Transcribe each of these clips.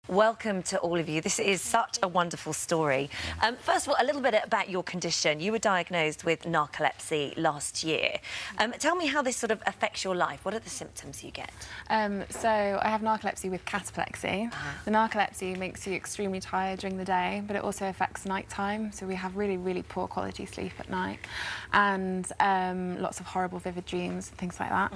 Welcome to all of you. This is such a wonderful story. First of all, a little bit about your condition. You were diagnosed with narcolepsy last year. Tell me how this sort of affects your life. What are the symptoms you get? So I have narcolepsy with cataplexy. The narcolepsy makes you extremely tired during the day, but it also affects nighttime. So we have really, really poor quality sleep at night, and lots of horrible, vivid dreams and things like that.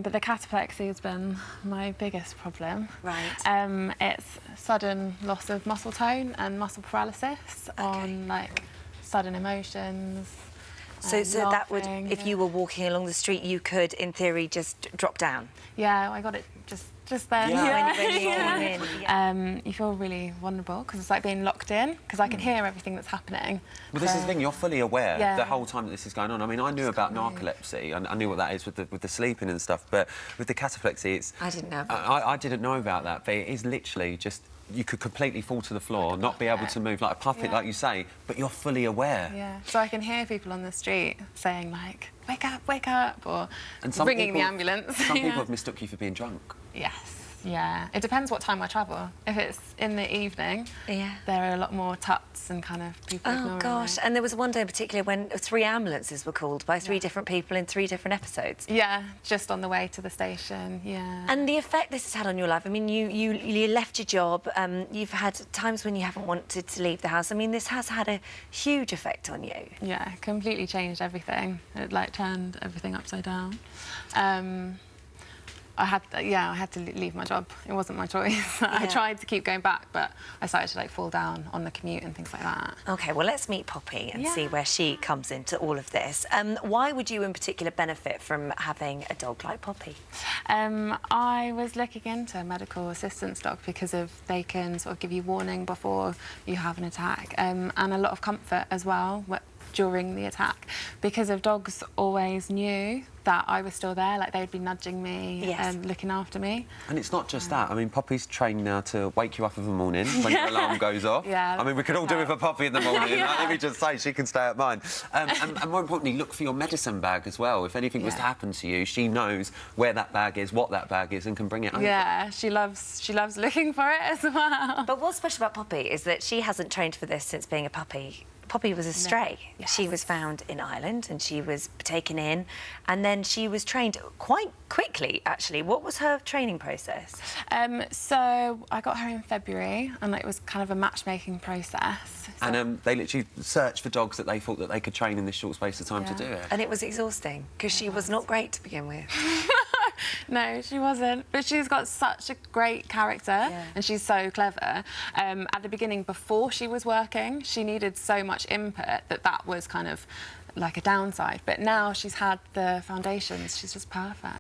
But the cataplexy has been my biggest problem. Right. It's sudden loss of muscle tone and muscle paralysis on like sudden emotions. So that would, laughing, if you were walking along the street, you could, in theory, just drop down. Yeah, I got it just then. Yeah. When you came in. Yeah. You feel really vulnerable because it's like being locked in, because I can hear everything that's happening. Well, this is the thing, you're fully aware the whole time that this is going on. I mean, I knew about narcolepsy, and I knew what that is with the sleeping and stuff, but with the cataplexy, it's... I didn't know about I didn't know about that, but it is literally just... You could completely fall to the floor, not be able to move like a puppet, like you say, but you're fully aware. Yeah, so I can hear people on the street saying, like, wake up, or and some ringing people, the ambulance. Some people have mistook you for being drunk. Yes. Yeah, it depends what time I travel. If it's in the evening, there are a lot more tuts and kind of people ignoring me. Gosh, and there was one day in particular when 3 ambulances were called by 3 different people in 3 different episodes. Yeah, just on the way to the station, yeah. And the effect this has had on your life, I mean, you left your job, you've had times when you haven't wanted to leave the house. I mean, this has had a huge effect on you. Yeah, completely changed everything. It, like, turned everything upside down. I had to leave my job. It wasn't my choice. I tried to keep going back, but I started to like fall down on the commute and things like that. OK, well, let's meet Poppy and see where she comes into all of this. Why would you in particular benefit from having a dog like Poppy? I was looking into a medical assistance dog because they can sort of give you warning before you have an attack, and a lot of comfort as well during the attack, because if dogs always knew that I was still there, like they would be nudging me and looking after me. And it's not just that. I mean, Poppy's trained now to wake you up in the morning when your alarm goes off. I mean, we could all do with a Poppy in the morning. Let me just say, she can stay at mine. And more importantly, look for your medicine bag as well. If anything was to happen to you, she knows where that bag is, what that bag is, and can bring it over. Yeah, she loves looking for it as well. But what's special about Poppy is that she hasn't trained for this since being a puppy. Poppy was a stray. She was found in Ireland and she was taken in, and then she was trained quite quickly, actually. What was her training process? So I got her in February, and it was kind of a matchmaking process. And they literally searched for dogs that they thought that they could train in this short space of time to do it. And it was exhausting, because she was not great to begin with. No, she wasn't. But she's got such a great character, and she's so clever. At the beginning, before she was working, she needed so much input that was kind of like a downside. But now she's had the foundations, she's just perfect.